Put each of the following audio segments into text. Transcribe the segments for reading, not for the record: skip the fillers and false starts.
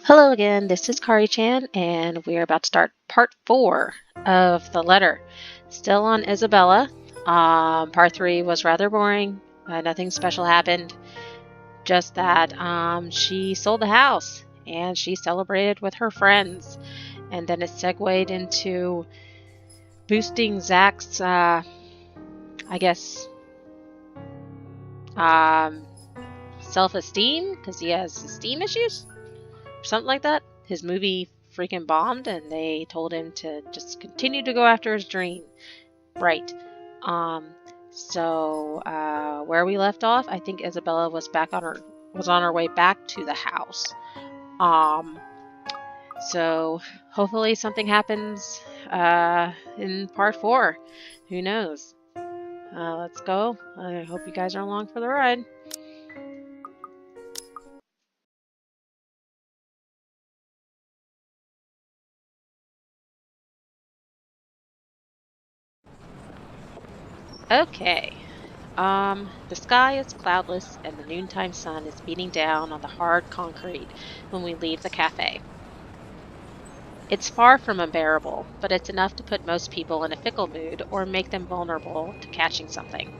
Hello again, this is Kari-chan, and we are about to start part 4 of the letter. Still on Isabella. Part 3 was rather boring. Nothing special happened. Just that she sold the house, and she celebrated with her friends. And then it segued into boosting Zach's, self-esteem, because he has esteem issues? Something like that. His movie freaking bombed and they told him to just continue to go after his dream. Right. Where we left off, I think Isabella was on her way back to the house. So hopefully something happens in part 4. Who knows? Let's go. I hope you guys are along for the ride. Okay. The sky is cloudless and the noontime sun is beating down on the hard concrete when we leave the cafe. It's far from unbearable, but it's enough to put most people in a fickle mood or make them vulnerable to catching something.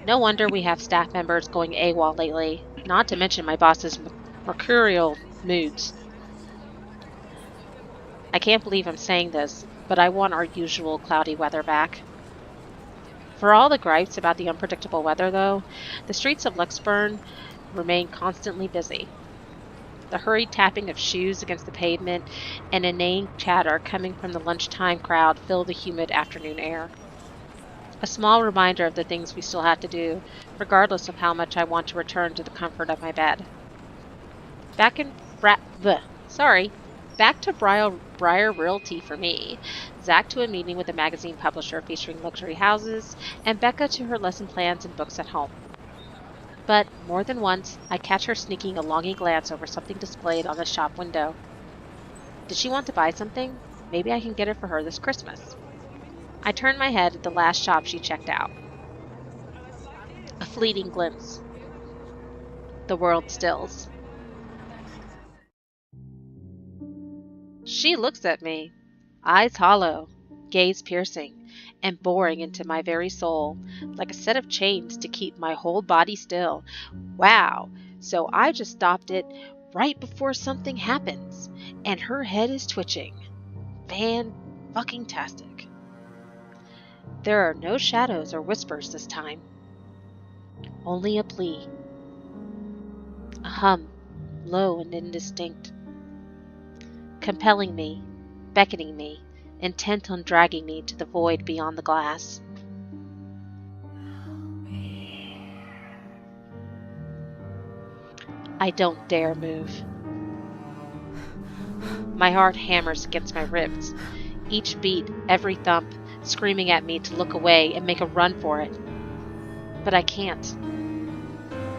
No wonder we have staff members going AWOL lately, not to mention my boss's mercurial moods. I can't believe I'm saying this, but I want our usual cloudy weather back. For all the gripes about the unpredictable weather, though, the streets of Luxburn remain constantly busy. The hurried tapping of shoes against the pavement and inane chatter coming from the lunchtime crowd fill the humid afternoon air. A small reminder of the things we still have to do, regardless of how much I want to return to the comfort of my bed. Back to Briar Realty for me, Zach to a meeting with a magazine publisher featuring luxury houses, and Becca to her lesson plans and books at home. But more than once, I catch her sneaking a longing glance over something displayed on the shop window. Did she want to buy something? Maybe I can get it for her this Christmas. I turn my head at the last shop she checked out. A fleeting glimpse. The world stills. She looks at me, eyes hollow, gaze piercing, and boring into my very soul, like a set of chains to keep my whole body still. Wow, so I just stopped it right before something happens, and her head is twitching. Fan-fucking-tastic. There are no shadows or whispers this time. Only a plea. A hum, low and indistinct. Compelling me, beckoning me, intent on dragging me to the void beyond the glass. I don't dare move. My heart hammers against my ribs, each beat, every thump, screaming at me to look away and make a run for it. But I can't.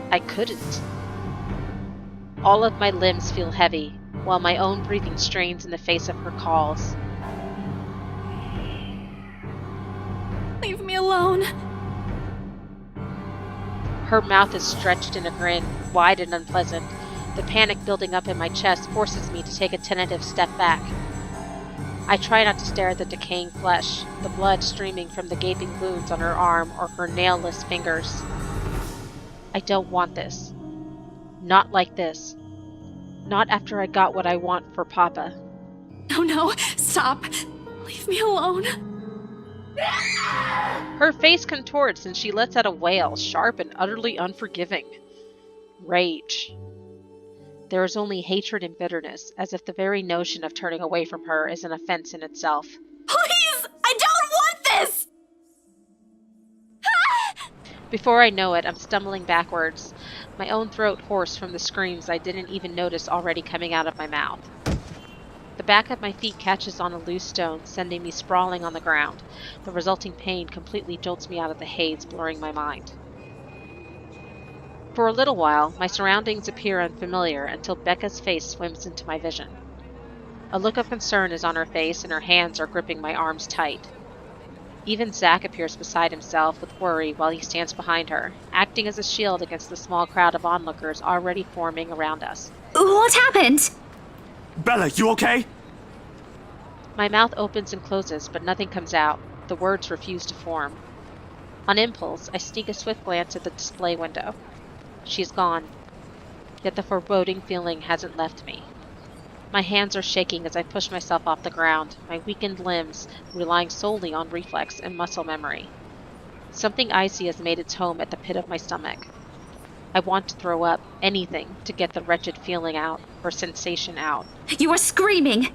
I couldn't. All of my limbs feel heavy, while my own breathing strains in the face of her calls. Leave me alone. Her mouth is stretched in a grin, wide and unpleasant. The panic building up in my chest forces me to take a tentative step back. I try not to stare at the decaying flesh, the blood streaming from the gaping wounds on her arm or her nailless fingers. I don't want this. Not like this. Not after I got what I want for Papa. No, stop. Leave me alone. Her face contorts and she lets out a wail, sharp and utterly unforgiving. Rage. There is only hatred and bitterness, as if the very notion of turning away from her is an offense in itself. Please! I don't want this! Before I know it, I'm stumbling backwards, my own throat hoarse from the screams I didn't even notice already coming out of my mouth. The back of my feet catches on a loose stone, sending me sprawling on the ground. The resulting pain completely jolts me out of the haze, blurring my mind. For a little while, my surroundings appear unfamiliar until Becca's face swims into my vision. A look of concern is on her face and her hands are gripping my arms tight. Even Zack appears beside himself with worry while he stands behind her, acting as a shield against the small crowd of onlookers already forming around us. What happened? Bella, you okay? My mouth opens and closes, but nothing comes out. The words refuse to form. On impulse, I sneak a swift glance at the display window. She is gone, yet the foreboding feeling hasn't left me. My hands are shaking as I push myself off the ground, my weakened limbs relying solely on reflex and muscle memory. Something icy has made its home at the pit of my stomach. I want to throw up, anything to get the wretched feeling out, or sensation out. You are screaming!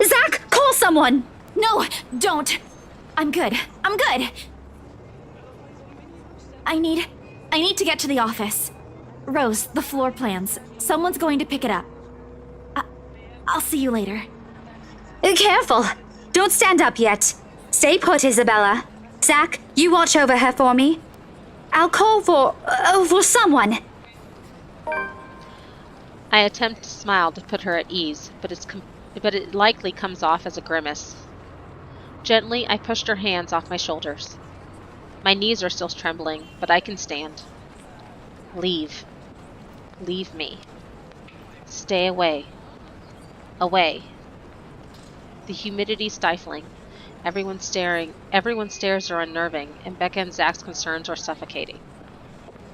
Zack, call someone! No, don't! I'm good. I'm good! I need to get to the office. Rose, the floor plans. Someone's going to pick it up. I'll see you later. Careful! Don't stand up yet. Stay put, Isabella. Zack, you watch over her for me. I'll call for someone. I attempt to smile to put her at ease, but it likely comes off as a grimace. Gently, I pushed her hands off my shoulders. My knees are still trembling, but I can stand. Leave. Leave me. Stay away. Away. The humidity stifling. Everyone's stares are unnerving, and Becca and Zach's concerns are suffocating.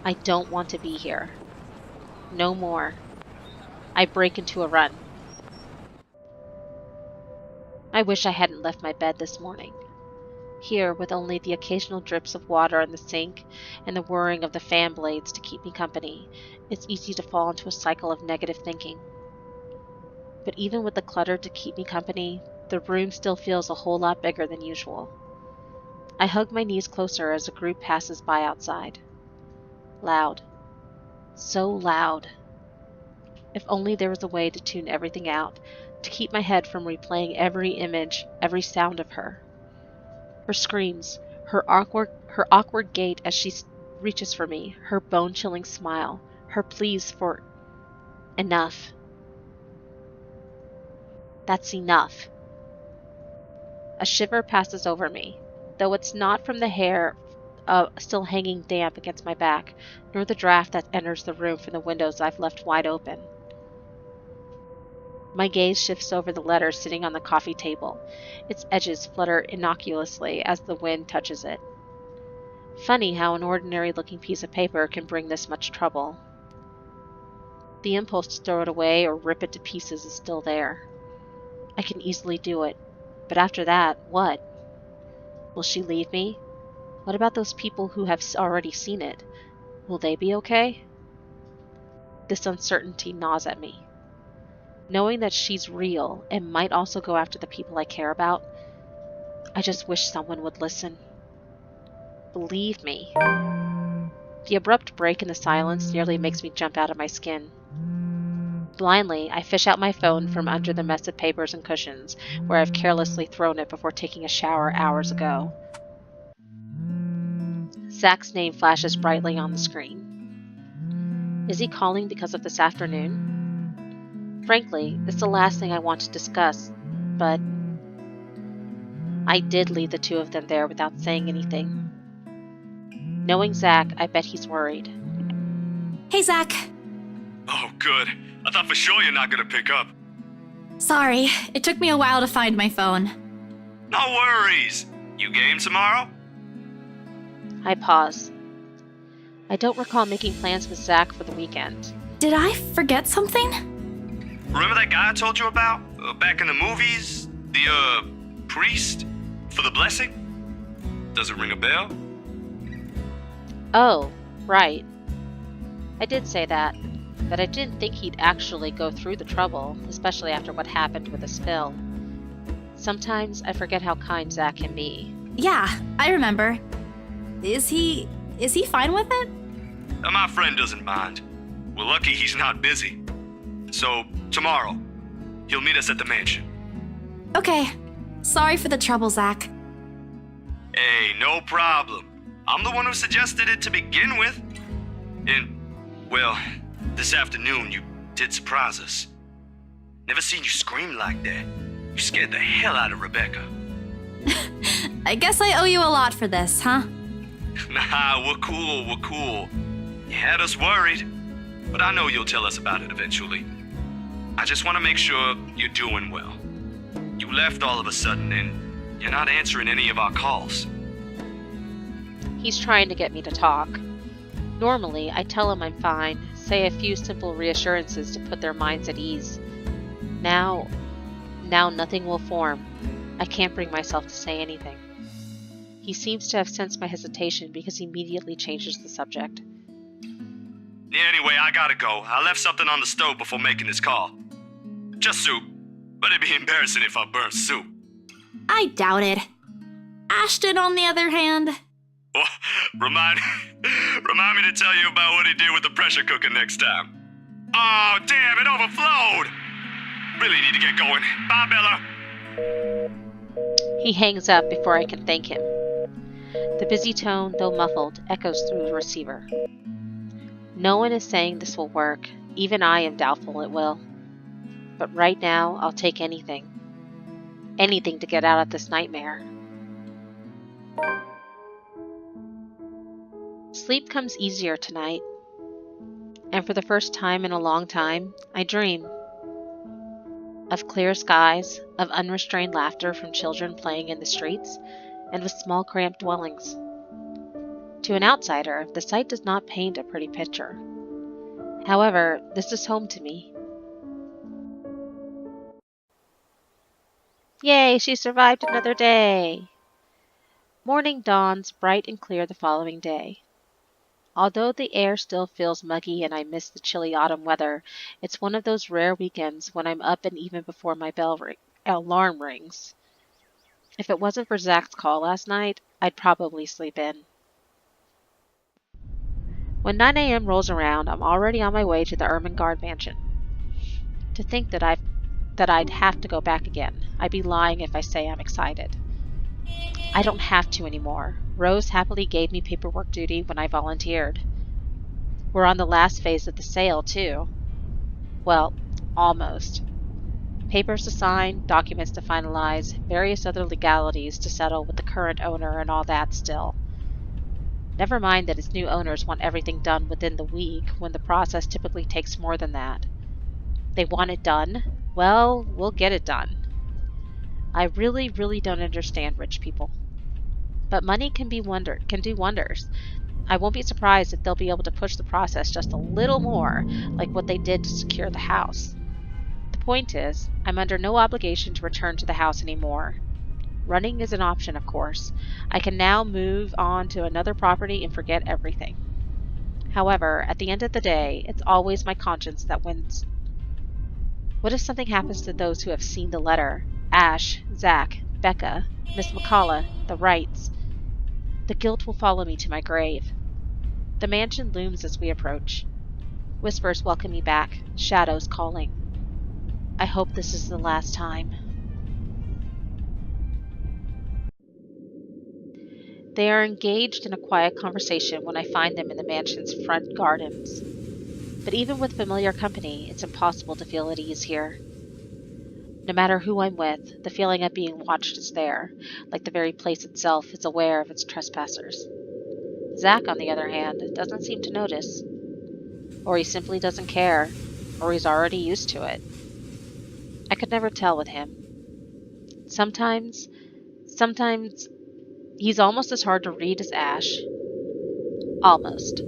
I don't want to be here. No more. I break into a run. I wish I hadn't left my bed this morning. Here, with only the occasional drips of water in the sink and the whirring of the fan blades to keep me company, it's easy to fall into a cycle of negative thinking. But even with the clutter to keep me company, the room still feels a whole lot bigger than usual. I hug my knees closer as a group passes by outside. Loud. So loud. If only there was a way to tune everything out, to keep my head from replaying every image, every sound of her. Her screams, her awkward gait as she reaches for me, her bone-chilling smile, her pleas for enough. That's enough. A shiver passes over me, though it's not from the hair still hanging damp against my back, nor the draft that enters the room from the windows I've left wide open. My gaze shifts over the letter sitting on the coffee table. Its edges flutter innocuously as the wind touches it. Funny how an ordinary-looking piece of paper can bring this much trouble. The impulse to throw it away or rip it to pieces is still there. I can easily do it, but after that, what? Will she leave me? What about those people who have already seen it? Will they be okay? This uncertainty gnaws at me. Knowing that she's real and might also go after the people I care about, I just wish someone would listen. Believe me. The abrupt break in the silence nearly makes me jump out of my skin. Blindly, I fish out my phone from under the mess of papers and cushions, where I've carelessly thrown it before taking a shower hours ago. Zach's name flashes brightly on the screen. Is he calling because of this afternoon? Frankly, it's the last thing I want to discuss, but I did leave the two of them there without saying anything. Knowing Zach, I bet he's worried. Hey, Zack. Oh, good. I thought for sure you're not gonna pick up. Sorry, it took me a while to find my phone. No worries. You game tomorrow? I pause. I don't recall making plans with Zach for the weekend. Did I forget something? Remember that guy I told you about? Back in the movies? The, priest? For the blessing? Does it ring a bell? Oh, right. I did say that, but I didn't think he'd actually go through the trouble, especially after what happened with the spill. Sometimes I forget how kind Zach can be. Yeah, I remember. Is he fine with it? My friend doesn't mind. We're lucky he's not busy. So, tomorrow, he'll meet us at the mansion. Okay. Sorry for the trouble, Zack. Hey, no problem. I'm the one who suggested it to begin with. And, well, this afternoon you did surprise us. Never seen you scream like that. You scared the hell out of Rebecca. I guess I owe you a lot for this, huh? Nah, we're cool. You had us worried, but I know you'll tell us about it eventually. I just want to make sure you're doing well. You left all of a sudden, and you're not answering any of our calls. He's trying to get me to talk. Normally, I tell him I'm fine, say a few simple reassurances to put their minds at ease. Now nothing will form. I can't bring myself to say anything. He seems to have sensed my hesitation because he immediately changes the subject. Yeah, anyway, I gotta go. I left something on the stove before making this call. Just soup, but it'd be embarrassing if I burned soup. I doubt it. Ashton, on the other hand... Well, remind me to tell you about what he did with the pressure cooker next time. Oh, damn, it overflowed! Really need to get going. Bye, Bella. He hangs up before I can thank him. The busy tone, though muffled, echoes through the receiver. No one is saying this will work. Even I am doubtful it will. But right now, I'll take anything. Anything to get out of this nightmare. Sleep comes easier tonight. And for the first time in a long time, I dream. Of clear skies, of unrestrained laughter from children playing in the streets, and with small cramped dwellings. To an outsider, the sight does not paint a pretty picture. However, this is home to me. Yay, she survived another day! Morning dawns bright and clear the following day. Although the air still feels muggy and I miss the chilly autumn weather, it's one of those rare weekends when I'm up and even before my alarm rings. If it wasn't for Zach's call last night, I'd probably sleep in. When 9 a.m. rolls around, I'm already on my way to the Ermengarde mansion. To think that I'd have to go back again. I'd be lying if I say I'm excited. I don't have to anymore. Rose happily gave me paperwork duty when I volunteered. We're on the last phase of the sale, too. Well, almost. Papers to sign, documents to finalize, various other legalities to settle with the current owner and all that still. Never mind that its new owners want everything done within the week, when the process typically takes more than that. They want it done? Well, we'll get it done. I really don't understand rich people. But money can do wonders. I won't be surprised if they'll be able to push the process just a little more, like what they did to secure the house. The point is, I'm under no obligation to return to the house anymore. Running is an option, of course. I can now move on to another property and forget everything. However, at the end of the day, it's always my conscience that wins. What if something happens to those who have seen the letter? Ash, Zach, Becca, Miss McCullough, the Wrights. The guilt will follow me to my grave. The mansion looms as we approach. Whispers welcome me back, shadows calling. I hope this is the last time. They are engaged in a quiet conversation when I find them in the mansion's front gardens. But even with familiar company, it's impossible to feel at ease here. No matter who I'm with, the feeling of being watched is there, like the very place itself is aware of its trespassers. Zach, on the other hand, doesn't seem to notice. Or he simply doesn't care, or he's already used to it. I could never tell with him. Sometimes he's almost as hard to read as Ash. Almost.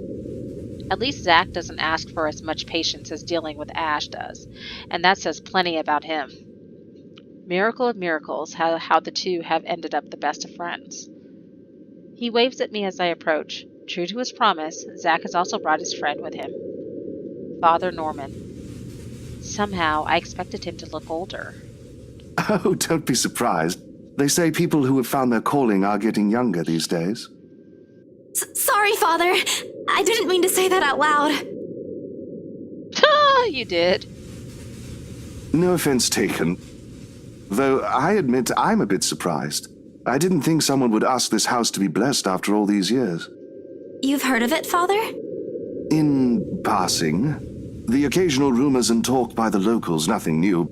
At least Zach doesn't ask for as much patience as dealing with Ash does, and that says plenty about him. Miracle of miracles, how the two have ended up the best of friends. He waves at me as I approach. True to his promise, Zach has also brought his friend with him, Father Norman. Somehow, I expected him to look older. Oh, don't be surprised. They say people who have found their calling are getting younger these days. Sorry, Father. I didn't mean to say that out loud. You did. No offense taken. Though I admit I'm a bit surprised. I didn't think someone would ask this house to be blessed after all these years. You've heard of it, Father? In passing. The occasional rumors and talk by the locals, nothing new.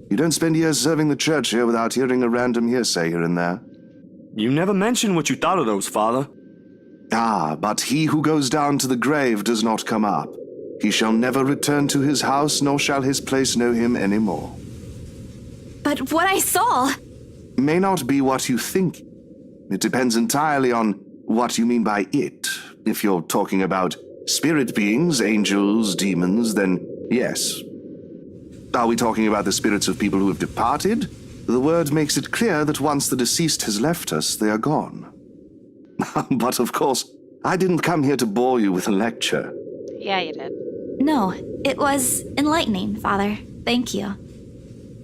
You don't spend years serving the church here without hearing a random hearsay here and there. You never mentioned what you thought of those, Father. Ah, but he who goes down to the grave does not come up. He shall never return to his house, nor shall his place know him any more. But what I saw... May not be what you think. It depends entirely on what you mean by it. If you're talking about spirit beings, angels, demons, then yes. Are we talking about the spirits of people who have departed? The word makes it clear that once the deceased has left us, they are gone. But of course, I didn't come here to bore you with a lecture. Yeah, you did. No, it was enlightening, Father. Thank you.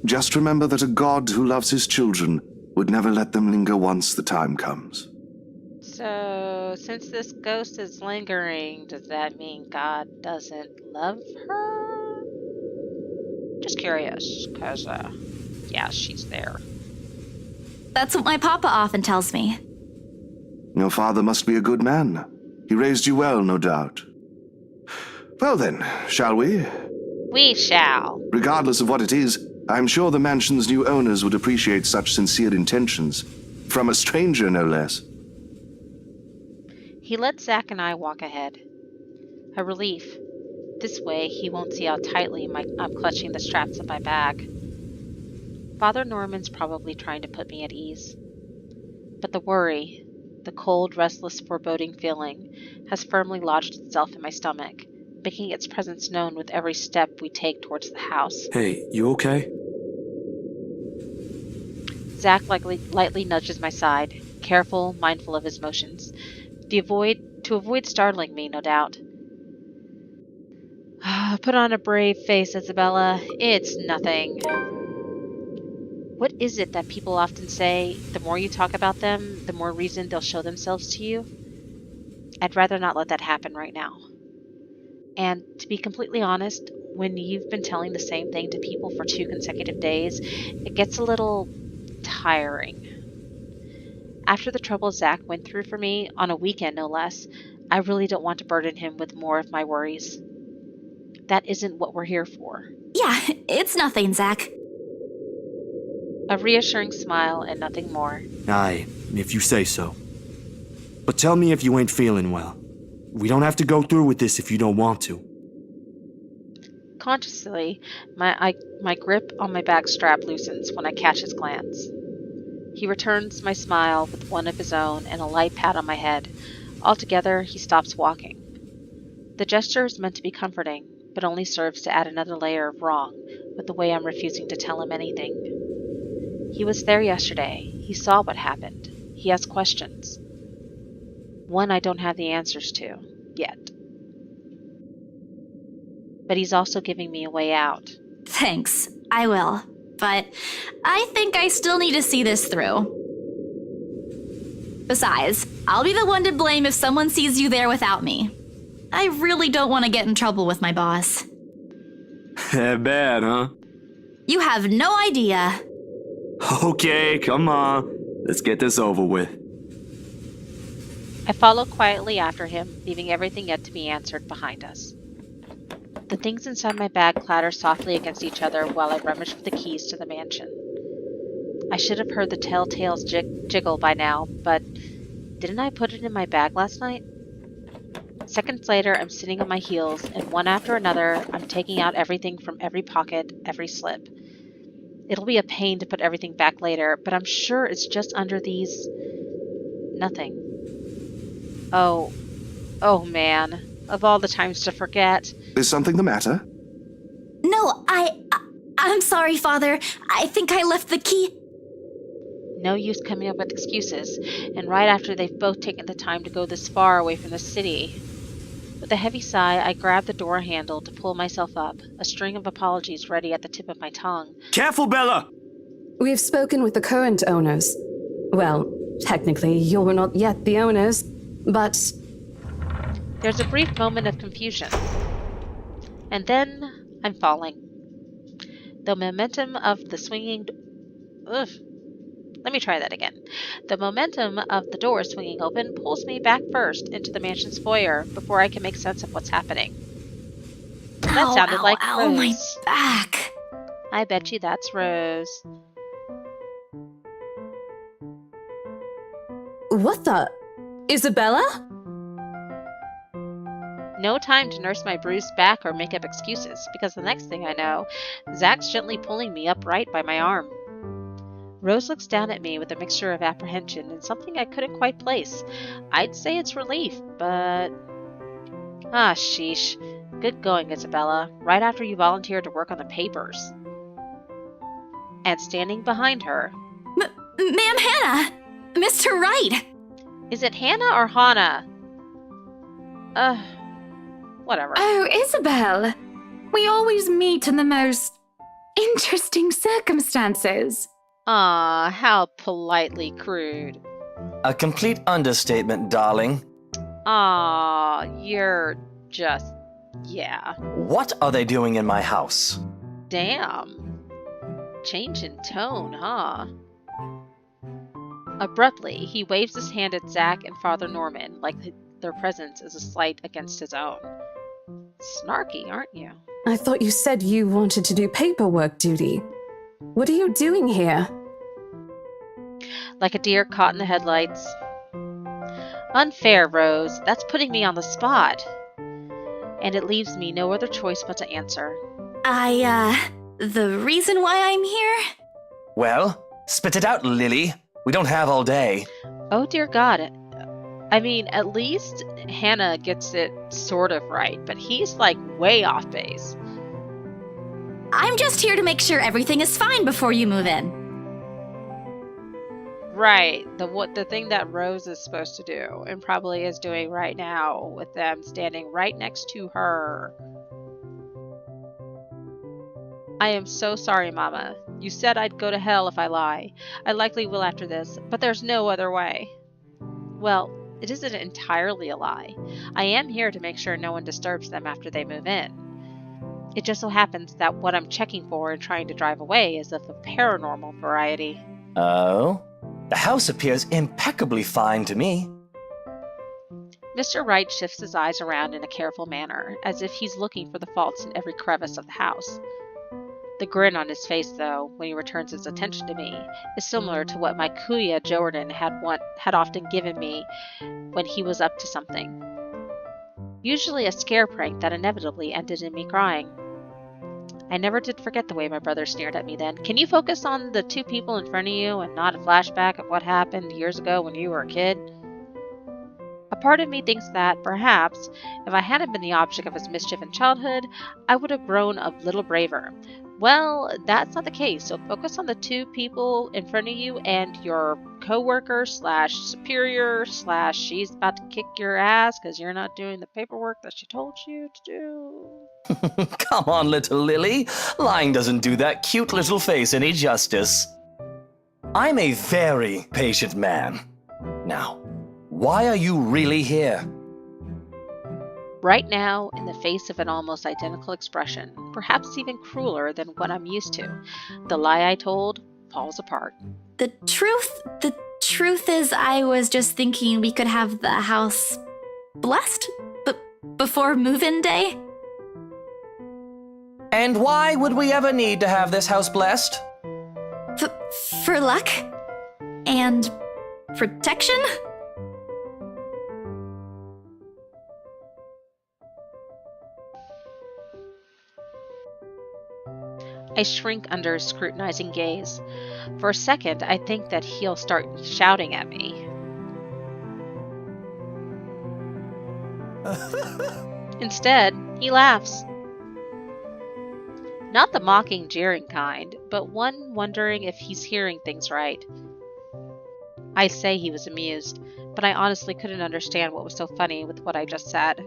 Just remember that a God who loves his children would never let them linger once the time comes. So, since this ghost is lingering, does that mean God doesn't love her? Just curious, because, yeah, she's there. That's what my papa often tells me. Your father must be a good man. He raised you well, no doubt. Well then, shall we? We shall. Regardless of what it is, I'm sure the mansion's new owners would appreciate such sincere intentions. From a stranger, no less. He let Zach and I walk ahead. A relief. This way, he won't see how tightly I'm clutching the straps of my bag. Father Norman's probably trying to put me at ease. But the worry, the cold, restless, foreboding feeling, has firmly lodged itself in my stomach, making its presence known with every step we take towards the house. Hey, you okay? Zach lightly nudges my side, careful, mindful of his motions. To avoid startling me, no doubt. Put on a brave face, Isabella. It's nothing. What is it that people often say, the more you talk about them, the more reason they'll show themselves to you? I'd rather not let that happen right now. And to be completely honest, when you've been telling the same thing to people for 2 consecutive days, it gets a little tiring. After the trouble Zach went through for me, on a weekend no less, I really don't want to burden him with more of my worries. That isn't what we're here for. Yeah, it's nothing, Zach. A reassuring smile and nothing more. Aye, if you say so. But tell me if you ain't feeling well. We don't have to go through with this if you don't want to. Consciously, my grip on my bag strap loosens when I catch his glance. He returns my smile with one of his own and a light pat on my head. Altogether, he stops walking. The gesture is meant to be comforting, but only serves to add another layer of wrong with the way I'm refusing to tell him anything. He was there yesterday. He saw what happened. He has questions. One I don't have the answers to, yet. But he's also giving me a way out. Thanks, I will. But I think I still need to see this through. Besides, I'll be the one to blame if someone sees you there without me. I really don't want to get in trouble with my boss. That bad, huh? You have no idea. Okay, come on. Let's get this over with. I follow quietly after him, leaving everything yet to be answered behind us. The things inside my bag clatter softly against each other while I rummage for the keys to the mansion. I should have heard the telltale's jiggle by now, but didn't I put it in my bag last night? Seconds later, I'm sitting on my heels, and one after another, I'm taking out everything from every pocket, every slip. It'll be a pain to put everything back later, but I'm sure it's just under these... nothing. Oh man, of all the times to forget. Is something the matter? No, I'm sorry, Father. I think I left the key. No use coming up with excuses, and right after they've both taken the time to go this far away from the city. With a heavy sigh, I grab the door handle to pull myself up, a string of apologies ready at the tip of my tongue. Careful, Bella! We've spoken with the current owners. Well, technically, you're not yet the owners, but... There's a brief moment of confusion. And then, I'm falling. The momentum of the swinging... Let me try that again. The momentum of the door swinging open pulls me back first into the mansion's foyer before I can make sense of what's happening. That sounded like ow, Rose. my back. I bet you that's Rose. What the? Isabella? No time to nurse my bruised back or make up excuses, because the next thing I know, Zach's gently pulling me upright by my arm. Rose looks down at me with a mixture of apprehension and something I couldn't quite place. I'd say it's relief, but... sheesh. Good going, Isabella. Right after you volunteered to work on the papers. And standing behind her... Ma'am Hannah! Mr. Wright! Is it Hannah or Hannah? Whatever. Oh, Isabel. We always meet in the most interesting circumstances. Aw, how politely crude. A complete understatement, darling. Aw, you're just... yeah. What are they doing in my house? Damn. Change in tone, huh? Abruptly, he waves his hand at Zach and Father Norman, like their presence is a slight against his own. Snarky, aren't you? I thought you said you wanted to do paperwork duty. What are you doing here? Like a deer caught in the headlights. Unfair, Rose. That's putting me on the spot. And it leaves me no other choice but to answer. The reason why I'm here? Well, spit it out, Lily. We don't have all day. Oh dear God. I mean, at least Hannah gets it sort of right, but he's like way off base. I'm just here to make sure everything is fine before you move in. Right, the thing that Rose is supposed to do, and probably is doing right now, with them standing right next to her. I am so sorry, Mama. You said I'd go to hell if I lie. I likely will after this, but there's no other way. Well, it isn't entirely a lie. I am here to make sure no one disturbs them after they move in. It just so happens that what I'm checking for and trying to drive away is of the paranormal variety. Oh? The house appears impeccably fine to me. Mr. Wright shifts his eyes around in a careful manner, as if he's looking for the faults in every crevice of the house. The grin on his face, though, when he returns his attention to me, is similar to what my kuya Jordan had often given me when he was up to something. Usually a scare prank that inevitably ended in me crying. I never did forget the way my brother sneered at me then. Can you focus on the two people in front of you and not a flashback of what happened years ago when you were a kid? A part of me thinks that, perhaps, if I hadn't been the object of his mischief in childhood, I would have grown a little braver. Well, that's not the case, so focus on the two people in front of you and your co-worker / superior / she's about to kick your ass because you're not doing the paperwork that she told you to do. Come on, little Lily. Lying doesn't do that cute little face any justice. I'm a very patient man. Now, why are you really here? Right now, in the face of an almost identical expression, perhaps even crueler than what I'm used to, the lie I told falls apart. The truth is I was just thinking we could have the house blessed before move-in day. And why would we ever need to have this house blessed? For luck and protection? I shrink under his scrutinizing gaze. For a second, I think that he'll start shouting at me. Instead, he laughs. Not the mocking, jeering kind, but one wondering if he's hearing things right. I say he was amused, but I honestly couldn't understand what was so funny with what I just said.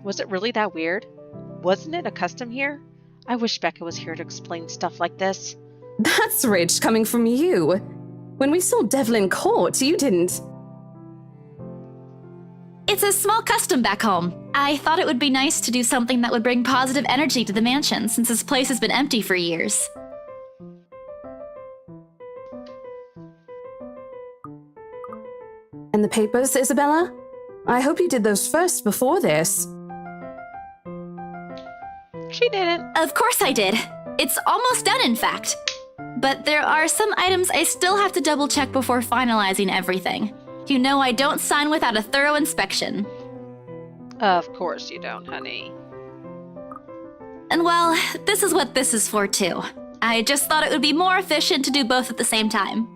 Was it really that weird? Wasn't it a custom here? I wish Becca was here to explain stuff like this. That's rich coming from you. When we saw Devlin Court, you didn't. It's a small custom back home. I thought it would be nice to do something that would bring positive energy to the mansion since this place has been empty for years. And the papers, Isabella? I hope you did those first before this. She didn't. Of course I did. It's almost done, in fact. but there are some items I still have to double check before finalizing everything. You know I don't sign without a thorough inspection. Of course you don't, honey. And well, this is what this is for too. I just thought it would be more efficient to do both at the same time.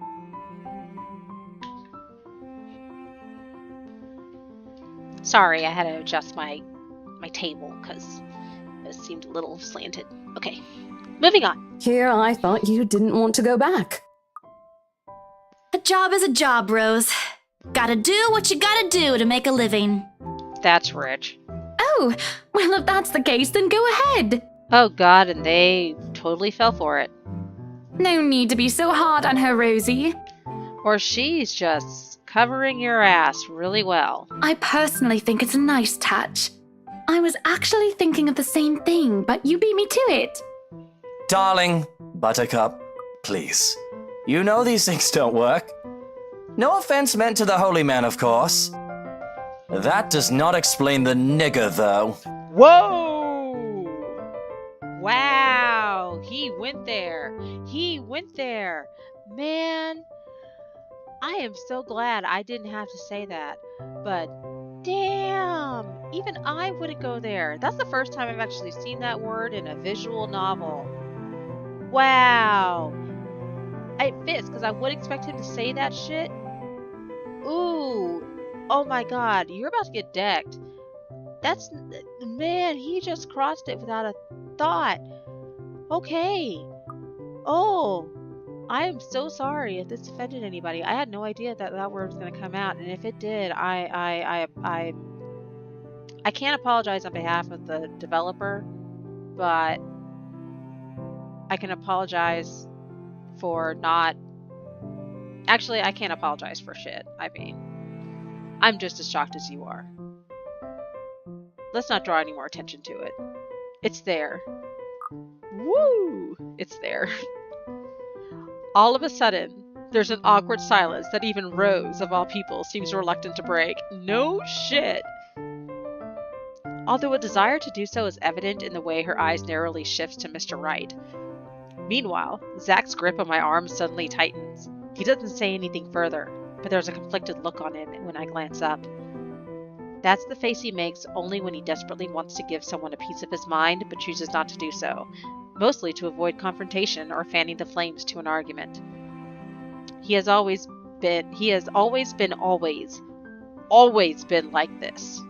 Sorry, I had to adjust my table because it seemed a little slanted. Okay, moving on. Here I thought you didn't want to go back. A job is a job, Rose. Gotta do what you gotta do to make a living. That's rich. Oh, well, if that's the case, then go ahead. Oh god, and they totally fell for it. No need to be so hard on her, Rosie. Or she's just covering your ass really well. I personally think it's a nice touch. I was actually thinking of the same thing, but you beat me to it. Darling, Buttercup, please. You know these things don't work. No offense meant to the holy man, of course. That does not explain the nigger, though. Whoa! Wow! He went there. He went there. Man, I am so glad I didn't have to say that. But damn! Even I wouldn't go there. That's the first time I've actually seen that word in a visual novel. Wow! It fits, because I would expect him to say that shit. Ooh! Oh my god, you're about to get decked. That's... Man, he just crossed it without a thought. Okay. Oh, I am so sorry if this offended anybody. I had no idea that that word was going to come out, and if it did, I can't apologize on behalf of the developer, but I can apologize for not... Actually, I can't apologize for shit. I mean, I'm just as shocked as you are. Let's not draw any more attention to it. It's there. Woo! It's there. All of a sudden, there's an awkward silence that even Rose, of all people, seems reluctant to break. No shit! Although a desire to do so is evident in the way her eyes narrowly shifts to Mr. Wright. Meanwhile, Zach's grip on my arm suddenly tightens. He doesn't say anything further, but there's a conflicted look on him when I glance up. That's the face he makes only when he desperately wants to give someone a piece of his mind, but chooses not to do so, mostly to avoid confrontation or fanning the flames to an argument. He has always been like this.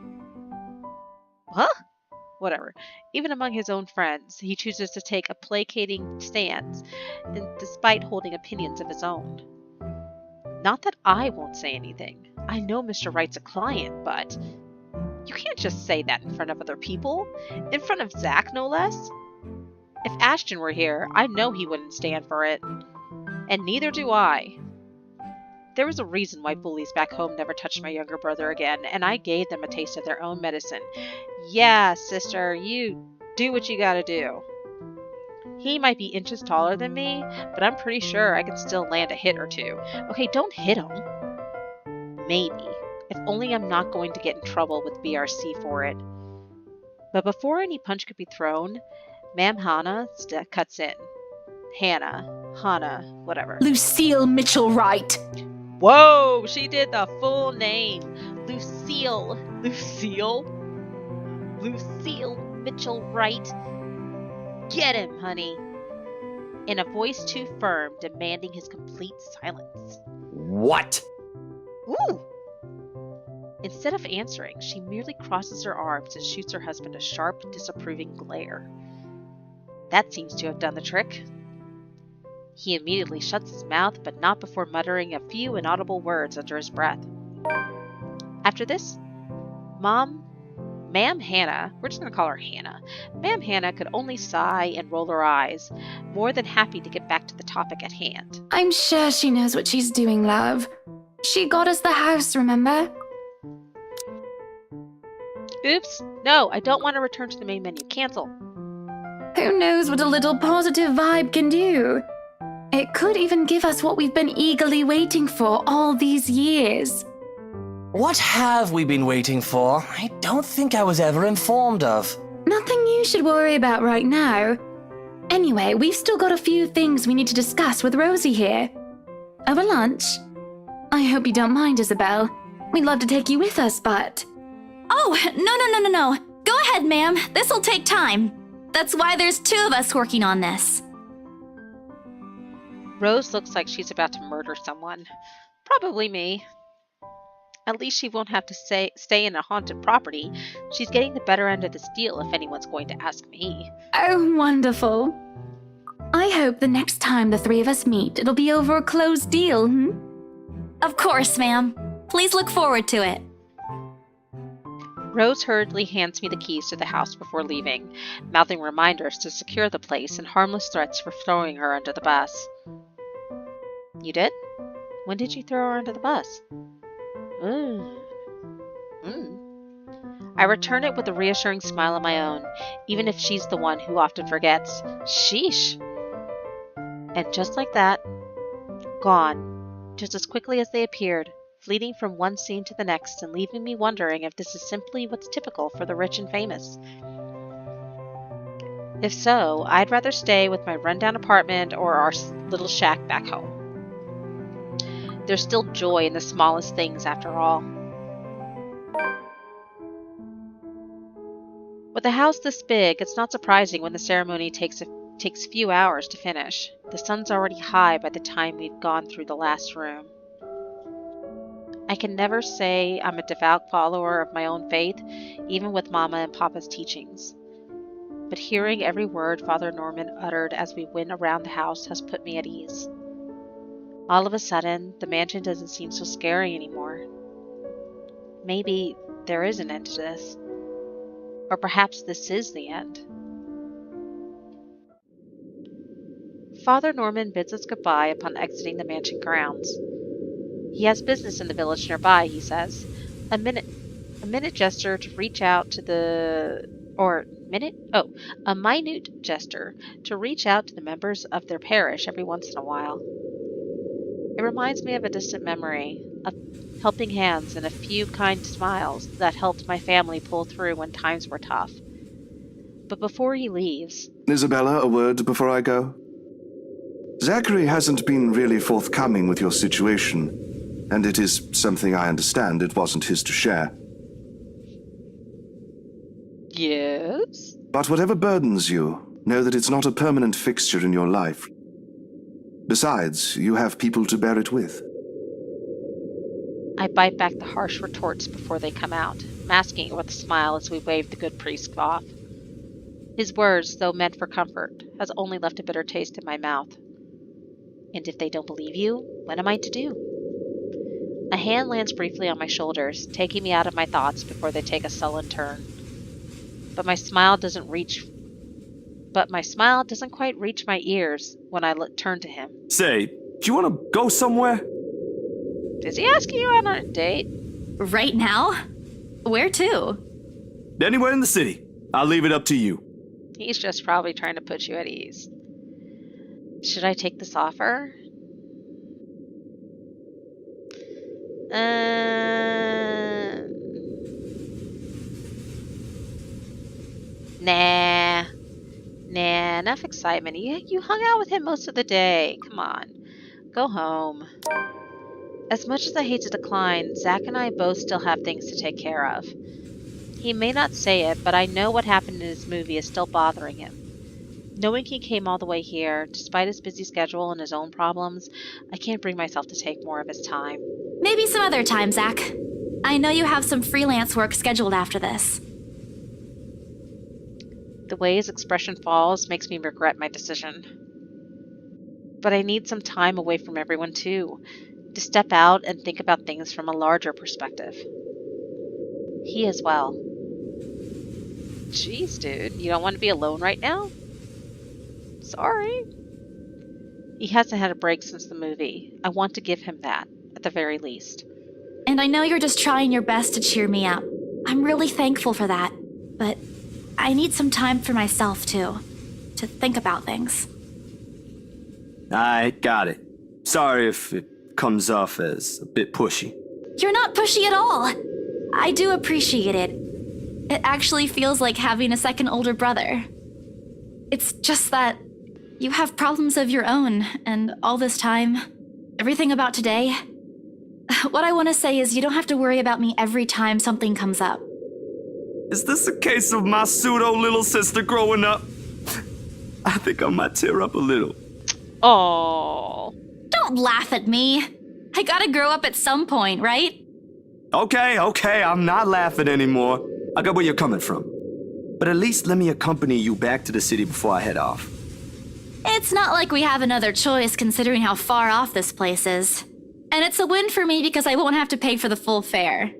Huh? Whatever. Even among his own friends, he chooses to take a placating stance, and despite holding opinions of his own. Not that I won't say anything. I know Mr. Wright's a client, but you can't just say that in front of other people. In front of Zach, no less. If Ashton were here, I know he wouldn't stand for it. And neither do I. There was a reason why bullies back home never touched my younger brother again, and I gave them a taste of their own medicine. Yeah, sister, you do what you gotta do. He might be inches taller than me, but I'm pretty sure I can still land a hit or two. Okay, don't hit him. Maybe. If only I'm not going to get in trouble with BRC for it. But before any punch could be thrown, Ma'am Hannah cuts in. Hannah, whatever. Lucille Mitchell Wright. Whoa, she did the full name. Lucille Mitchell Wright. Get him, honey. In a voice too firm, demanding his complete silence. What? Ooh! Instead of answering, she merely crosses her arms and shoots her husband a sharp, disapproving glare. That seems to have done the trick. He immediately shuts his mouth, but not before muttering a few inaudible words under his breath. After this, Ma'am Hannah, we're just going to call her Hannah, Ma'am Hannah could only sigh and roll her eyes, more than happy to get back to the topic at hand. I'm sure she knows what she's doing, love. She got us the house, remember? Oops, no, I don't want to return to the main menu. Cancel. Who knows what a little positive vibe can do? It could even give us what we've been eagerly waiting for all these years. What have we been waiting for? I don't think I was ever informed of. Nothing you should worry about right now. Anyway, we've still got a few things we need to discuss with Rosie here. Over lunch? I hope you don't mind, Isabel. We'd love to take you with us, but... Oh, no. Go ahead, ma'am. This'll take time. That's why there's 2 of us working on this. Rose looks like she's about to murder someone. Probably me. At least she won't have to stay in a haunted property. She's getting the better end of this deal if anyone's going to ask me. Oh, wonderful. I hope the next time the 3 of us meet, it'll be over a closed deal, Of course, ma'am. Please look forward to it. Rose hurriedly hands me the keys to the house before leaving, mouthing reminders to secure the place and harmless threats for throwing her under the bus. You did? When did you throw her under the bus? I return it with a reassuring smile of my own, even if she's the one who often forgets. Sheesh! And just like that, gone, just as quickly as they appeared, fleeting from one scene to the next and leaving me wondering if this is simply what's typical for the rich and famous. If so, I'd rather stay with my rundown apartment or our little shack back home. There's still joy in the smallest things after all. With a house this big, it's not surprising when the ceremony takes a few hours to finish. The sun's already high by the time we've gone through the last room. I can never say I'm a devout follower of my own faith, even with Mama and Papa's teachings. But hearing every word Father Norman uttered as we went around the house has put me at ease. All of a sudden, the mansion doesn't seem so scary anymore. Maybe there is an end to this. Or perhaps this is the end. Father Norman bids us goodbye upon exiting the mansion grounds. He has business in the village nearby, he says. A minute gesture to reach out to the... a minute gesture to reach out to the members of their parish every once in a while. It reminds me of a distant memory, of helping hands and a few kind smiles that helped my family pull through when times were tough. But before he leaves... Isabella, a word before I go? Zachary hasn't been really forthcoming with your situation. And it is something I understand it wasn't his to share. Yes? But whatever burdens you, know that it's not a permanent fixture in your life. Besides, you have people to bear it with. I bite back the harsh retorts before they come out, masking it with a smile as we wave the good priest off. His words, though meant for comfort, has only left a bitter taste in my mouth. And if they don't believe you, what am I to do? A hand lands briefly on my shoulders, taking me out of my thoughts before they take a sullen turn. But my smile doesn't quite reach my ears when I turn to him. Say, do you want to go somewhere? Is he asking you out on a date? Right now? Where to? Anywhere in the city. I'll leave it up to you. He's just probably trying to put you at ease. Should I take this offer? Nah, enough excitement. You hung out with him most of the day. Come on, go home. As much as I hate to decline, Zach and I both still have things to take care of. He may not say it, but I know what happened in his movie is still bothering him. Knowing he came all the way here, despite his busy schedule and his own problems, I can't bring myself to take more of his time. Maybe some other time, Zach. I know you have some freelance work scheduled after this. The way his expression falls makes me regret my decision. But I need some time away from everyone too, to step out and think about things from a larger perspective. He as well. Jeez, dude, you don't want to be alone right now? Sorry. He hasn't had a break since the movie. I want to give him that, at the very least. And I know you're just trying your best to cheer me up. I'm really thankful for that. But I need some time for myself, too. To think about things. I got it. Sorry if it comes off as a bit pushy. You're not pushy at all. I do appreciate it. It actually feels like having a second older brother. It's just that You have problems of your own, and all this time, everything about today. What I want to say is you don't have to worry about me every time something comes up. Is this a case of my pseudo little sister growing up? I think I might tear up a little. Oh. Don't laugh at me. I gotta grow up at some point, right? Okay, I'm not laughing anymore. I got where you're coming from. But at least let me accompany you back to the city before I head off. It's not like we have another choice considering how far off this place is. And it's a win for me because I won't have to pay for the full fare.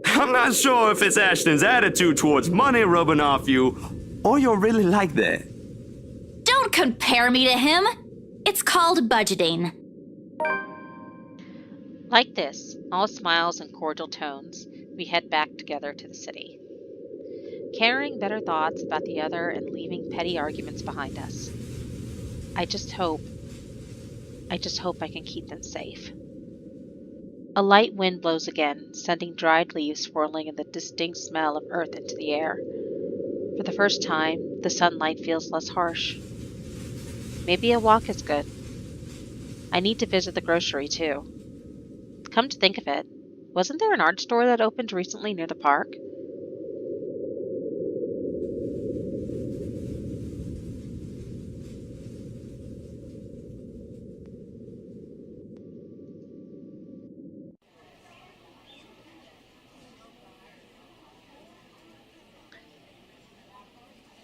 I'm not sure if it's Ashton's attitude towards money rubbing off you, or you're really like that. Don't compare me to him. It's called budgeting. Like this, all smiles and cordial tones, we head back together to the city. Carrying better thoughts about the other and leaving petty arguments behind us. I just hope I can keep them safe. A light wind blows again, sending dried leaves swirling and the distinct smell of earth into the air. For the first time, the sunlight feels less harsh. Maybe a walk is good. I need to visit the grocery too. Come to think of it, wasn't there an art store that opened recently near the park?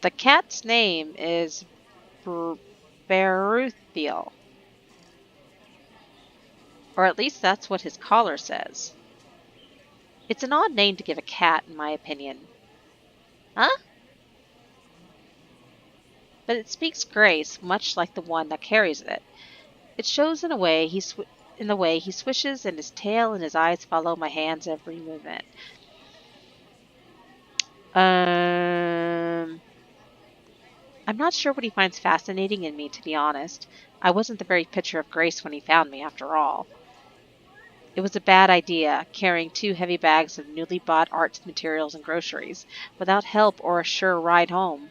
The cat's name is Beruthiel. Or at least that's what his collar says. It's an odd name to give a cat, in my opinion. Huh? But it speaks grace, much like the one that carries it. It shows in the way he swishes, and his tail and his eyes follow my hand's every movement. I'm not sure what he finds fascinating in me, to be honest. I wasn't the very picture of grace when he found me, after all. It was a bad idea, carrying 2 heavy bags of newly bought arts materials and groceries, without help or a sure ride home.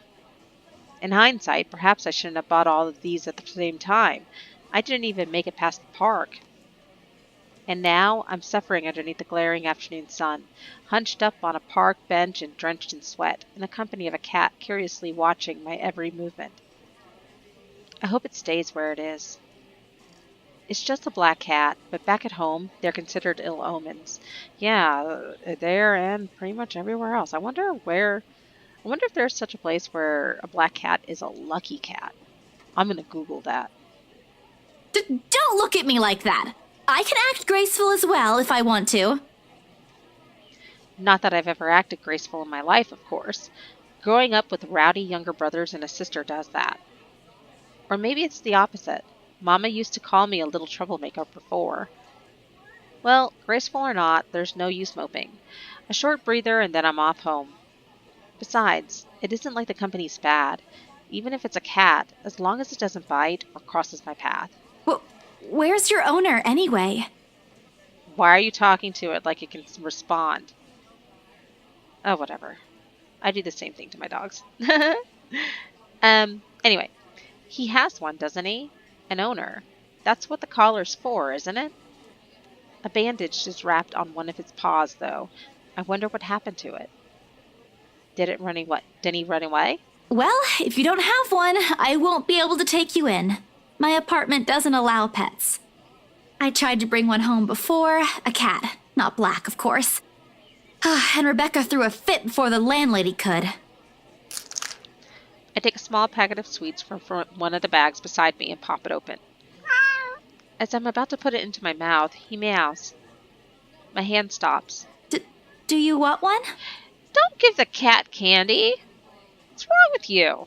In hindsight, perhaps I shouldn't have bought all of these at the same time. I didn't even make it past the park. And now I'm suffering underneath the glaring afternoon sun, hunched up on a park bench and drenched in sweat, in the company of a cat curiously watching my every movement. I hope it stays where it is. It's just a black cat, but back at home, they're considered ill omens. Yeah, there and pretty much everywhere else. I wonder if there's such a place where a black cat is a lucky cat. I'm gonna Google that. Don't look at me like that. I can act graceful as well if I want to. Not that I've ever acted graceful in my life, of course. Growing up with rowdy younger brothers and a sister does that. Or maybe it's the opposite. Mama used to call me a little troublemaker before. Well, graceful or not, there's no use moping. A short breather and then I'm off home. Besides, it isn't like the company's bad. Even if it's a cat, as long as it doesn't bite or crosses my path. Well, where's your owner, anyway? Why are you talking to it like it can respond? Oh, whatever. I do the same thing to my dogs. Anyway, he has one, doesn't he? An owner. That's what the collar's for, isn't it? A bandage is wrapped on one of its paws, though. I wonder what happened to it. Did he run away? Well, if you don't have one, I won't be able to take you in. My apartment doesn't allow pets. I tried to bring one home before, a cat. Not black, of course. And Rebecca threw a fit before the landlady could. I take a small packet of sweets from one of the bags beside me and pop it open. As I'm about to put it into my mouth, he meows. My hand stops. Do you want one? Don't give the cat candy. What's wrong with you?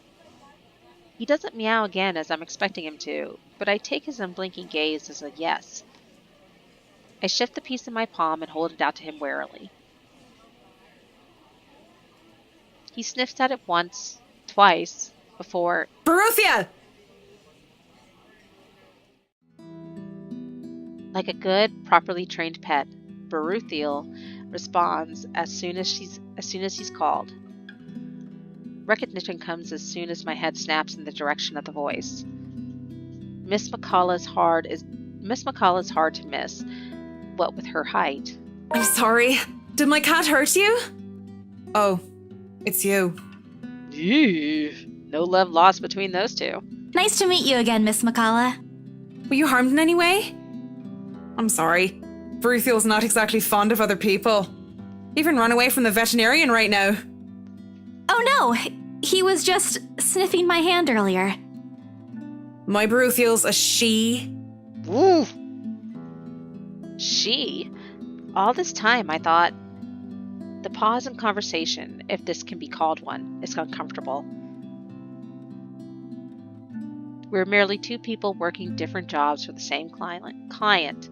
He doesn't meow again as I'm expecting him to, but I take his unblinking gaze as a yes. I shift the piece in my palm and hold it out to him warily. He sniffs at it once, twice, before... Baruthia! Like a good, properly trained pet, Beruthiel responds as soon as he's called. Recognition comes as soon as my head snaps in the direction of the voice. Miss McCullough's hard to miss, what with her height. I'm sorry. Did my cat hurt you? Oh, it's you. Ew. No love lost between those two. Nice to meet you again, Miss McCullough. Were you harmed in any way? I'm sorry. Bruthiel's not exactly fond of other people. Even run away from the veterinarian right now. Oh no, he was just sniffing my hand earlier. My Bruthiel's a she. Woo! She? All this time I thought... The pause in conversation, if this can be called one, is uncomfortable. We're merely two people working different jobs for the same client.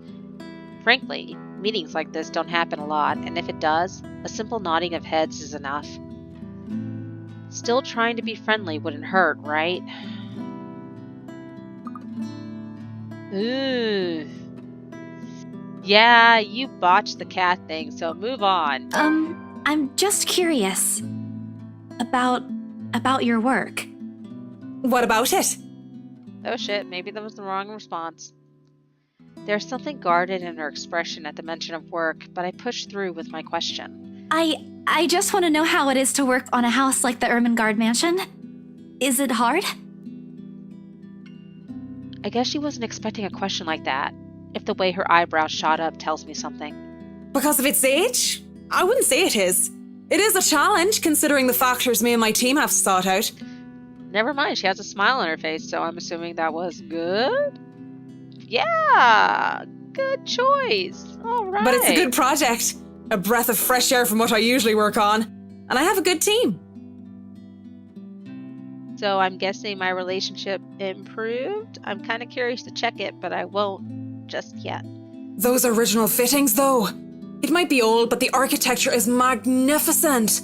Frankly, meetings like this don't happen a lot, and if it does, a simple nodding of heads is enough. Still trying to be friendly wouldn't hurt, right? Ooh. Yeah, you botched the cat thing, so move on. I'm just curious about your work. What about it? Oh shit, maybe that was the wrong response. There's something guarded in her expression at the mention of work, but I pushed through with my question. I just want to know how it is to work on a house like the Ermengarde mansion. Is it hard? I guess she wasn't expecting a question like that, if the way her eyebrows shot up tells me something. Because of its age? I wouldn't say it is. It is a challenge, considering the factors me and my team have to sort out. Never mind, she has a smile on her face, so I'm assuming that was good? Yeah, good choice. All right. But it's a good project. A breath of fresh air from what I usually work on. And I have a good team. So I'm guessing my relationship improved? I'm kind of curious to check it, but I won't just yet. Those original fittings, though. It might be old, but the architecture is magnificent.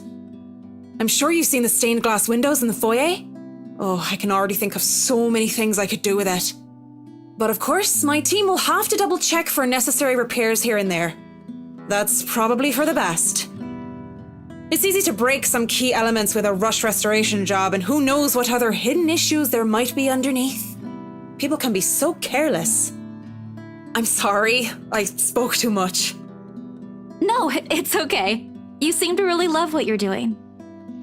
I'm sure you've seen the stained glass windows in the foyer. Oh, I can already think of so many things I could do with it. But of course, my team will have to double check for necessary repairs here and there. That's probably for the best. It's easy to break some key elements with a rush restoration job, and who knows what other hidden issues there might be underneath. People can be so careless. I'm sorry, I spoke too much. No, it's okay. You seem to really love what you're doing.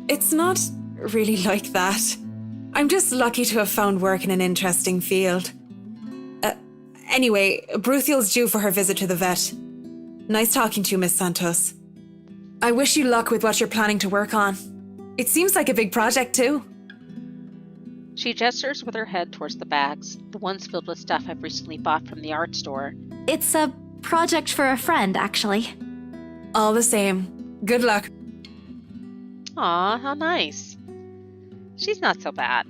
It's not really like that. I'm just lucky to have found work in an interesting field. Anyway, Bruthiel's due for her visit to the vet. Nice talking to you, Miss Santos. I wish you luck with what you're planning to work on. It seems like a big project, too. She gestures with her head towards the bags, the ones filled with stuff I've recently bought from the art store. It's a project for a friend, actually. All the same. Good luck. Aw, how nice. She's not so bad.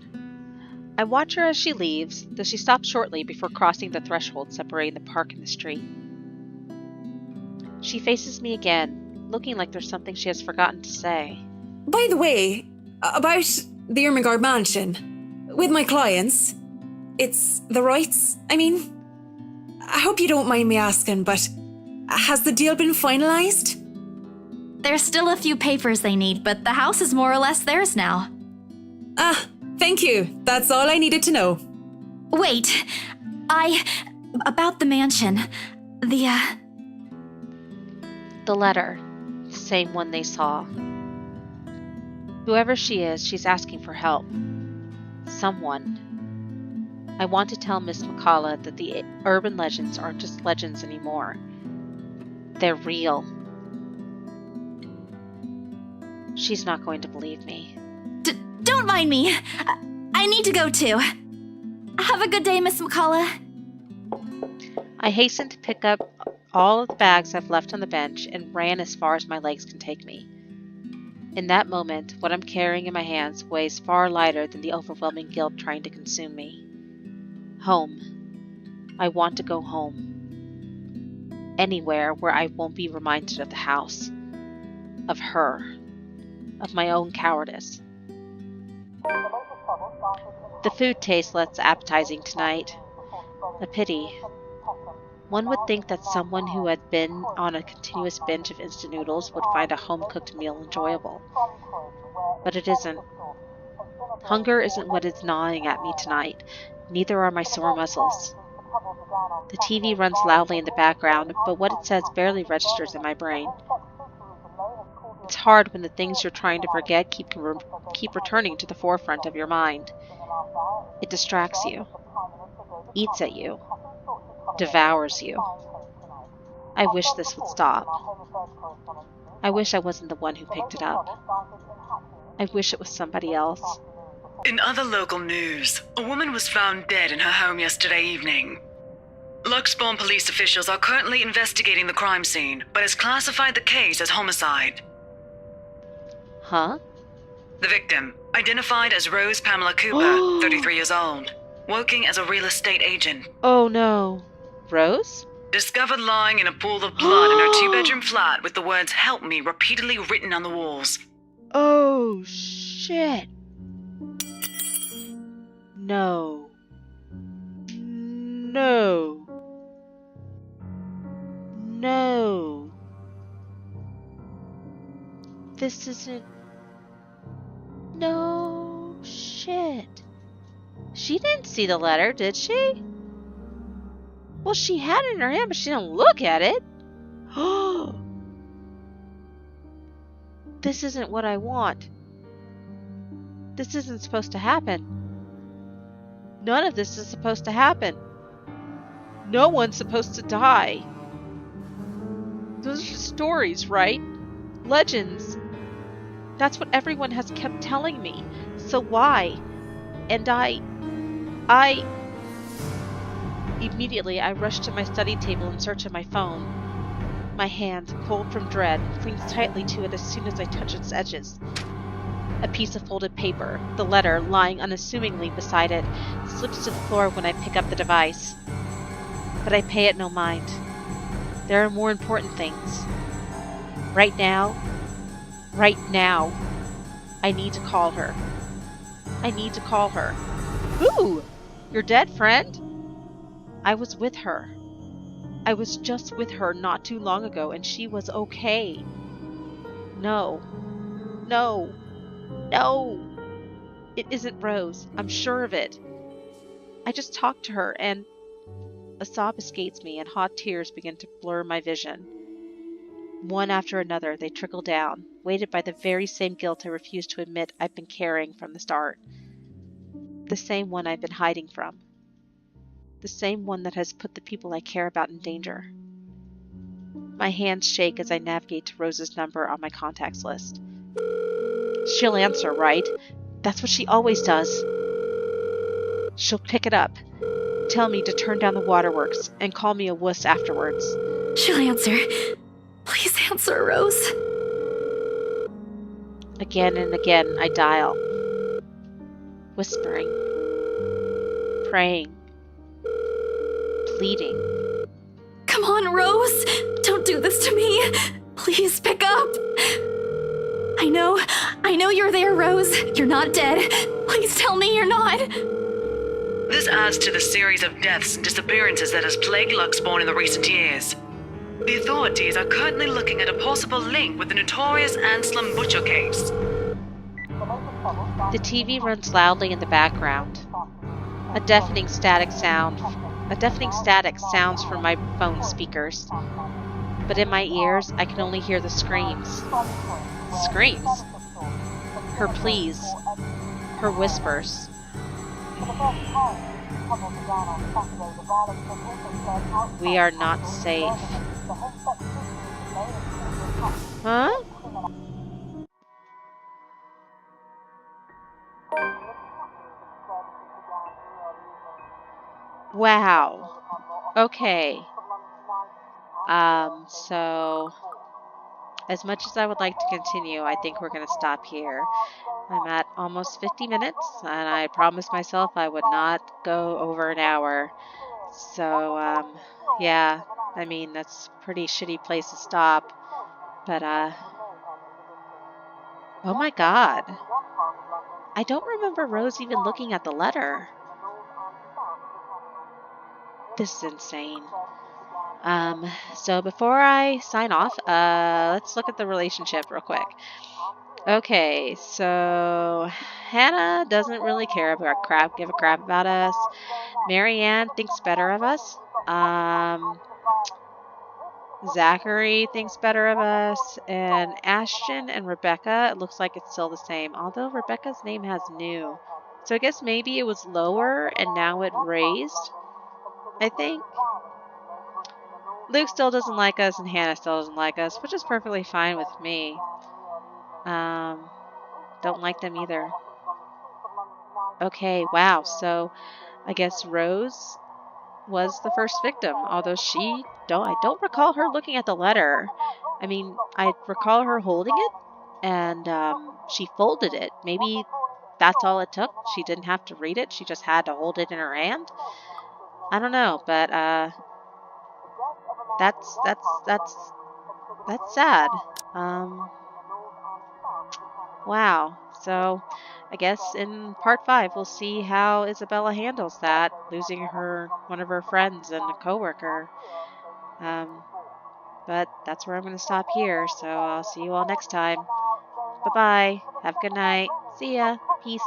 I watch her as she leaves, though she stops shortly before crossing the threshold separating the park and the street. She faces me again, looking like there's something she has forgotten to say. By the way, about the Ermengarde mansion, with my clients, it's the rights, I hope you don't mind me asking, but has the deal been finalized? There's still a few papers they need, but the house is more or less theirs now. Ah, thank you. That's all I needed to know. Wait, about the mansion, the letter, the same one they saw. Whoever she is, she's asking for help. Someone. I want to tell Miss McCullough that the urban legends aren't just legends anymore. They're real. She's not going to believe me. Don't mind me. I need to go too. Have a good day, Miss McCullough. I hastened to pick up all of the bags I've left on the bench and ran as far as my legs can take me. In that moment, what I'm carrying in my hands weighs far lighter than the overwhelming guilt trying to consume me. Home. I want to go home. Anywhere where I won't be reminded of the house. Of her. Of my own cowardice. The food tastes less appetizing tonight. A pity. One would think that someone who had been on a continuous binge of instant noodles would find a home-cooked meal enjoyable. But it isn't. Hunger isn't what is gnawing at me tonight. Neither are my sore muscles. The TV runs loudly in the background, but what it says barely registers in my brain. It's hard when the things you're trying to forget keep returning to the forefront of your mind. It distracts you, eats at you, devours you. I wish this would stop. I wish I wasn't the one who picked it up. I wish it was somebody else. In other local news, a woman was found dead in her home yesterday evening. Luxbourne police officials are currently investigating the crime scene, but has classified the case as homicide. Huh? The victim, identified as Rose Pamela Cooper, 33 years old, working as a real estate agent. Oh no. Rose? Discovered lying in a pool of blood in her two-bedroom flat with the words "Help me" repeatedly written on the walls. Oh, shit. No. No. No. This isn't... No shit. She didn't see the letter, did she? Well, she had it in her hand, but she didn't look at it. This isn't what I want. This isn't supposed to happen. None of this is supposed to happen. No one's supposed to die. Those are just stories, right? Legends. That's what everyone has kept telling me. So why? And I... Immediately, I rush to my study table in search of my phone. My hand, cold from dread, clings tightly to it as soon as I touch its edges. A piece of folded paper, the letter lying unassumingly beside it, slips to the floor when I pick up the device. But I pay it no mind. There are more important things. Right now, I need to call her. I need to call her. Who? Your dead friend? I was with her. I was just with her not too long ago, and she was okay. No. No. No. It isn't Rose. I'm sure of it. I just talked to her, and... A sob escapes me, and hot tears begin to blur my vision. One after another, they trickle down, weighted by the very same guilt I refuse to admit I've been carrying from the start. The same one I've been hiding from. The same one that has put the people I care about in danger. My hands shake as I navigate to Rose's number on my contacts list. She'll answer, right? That's what she always does. She'll pick it up, tell me to turn down the waterworks, and call me a wuss afterwards. She'll answer. Please answer, Rose. Again and again, I dial. Whispering. Praying. Pleading. Come on, Rose. Don't do this to me. Please pick up. I know you're there, Rose. You're not dead. Please tell me you're not. This adds to the series of deaths and disappearances that has plagued Luxbourne in the recent years. The authorities are currently looking at a possible link with the notorious Anselm Butcher case. The TV runs loudly in the background. A deafening static sounds from my phone speakers. But in my ears, I can only hear the screams. Screams? Her pleas. Her whispers. We are not safe. Huh? Wow. Okay. So as much as I would like to continue, I think we're going to stop here. I'm at almost 50 minutes, and I promised myself I would not go over an hour. So, yeah, I mean, that's a pretty shitty place to stop. But, oh my god. I don't remember Rose even looking at the letter. This is insane. So before I sign off, let's look at the relationship real quick. Okay, so Hannah doesn't really give a crap about us. Marianne thinks better of us. Zachary thinks better of us. And Ashton and Rebecca, it looks like it's still the same. Although Rebecca's name has new. So I guess maybe it was lower and now it raised. I think. Luke still doesn't like us and Hannah still doesn't like us, which is perfectly fine with me. Don't like them either. Okay, wow. So I guess Rose was the first victim, although I don't recall her looking at the letter. I mean, I recall her holding it and she folded it. Maybe that's all it took. She didn't have to read it. She just had to hold it in her hand. I don't know, but that's sad. Wow. So I guess in part 5 we'll see how Isabella handles that, losing one of her friends and a coworker. But that's where I'm going to stop here. So I'll see you all next time. Bye-bye. Have a good night. See ya. Peace.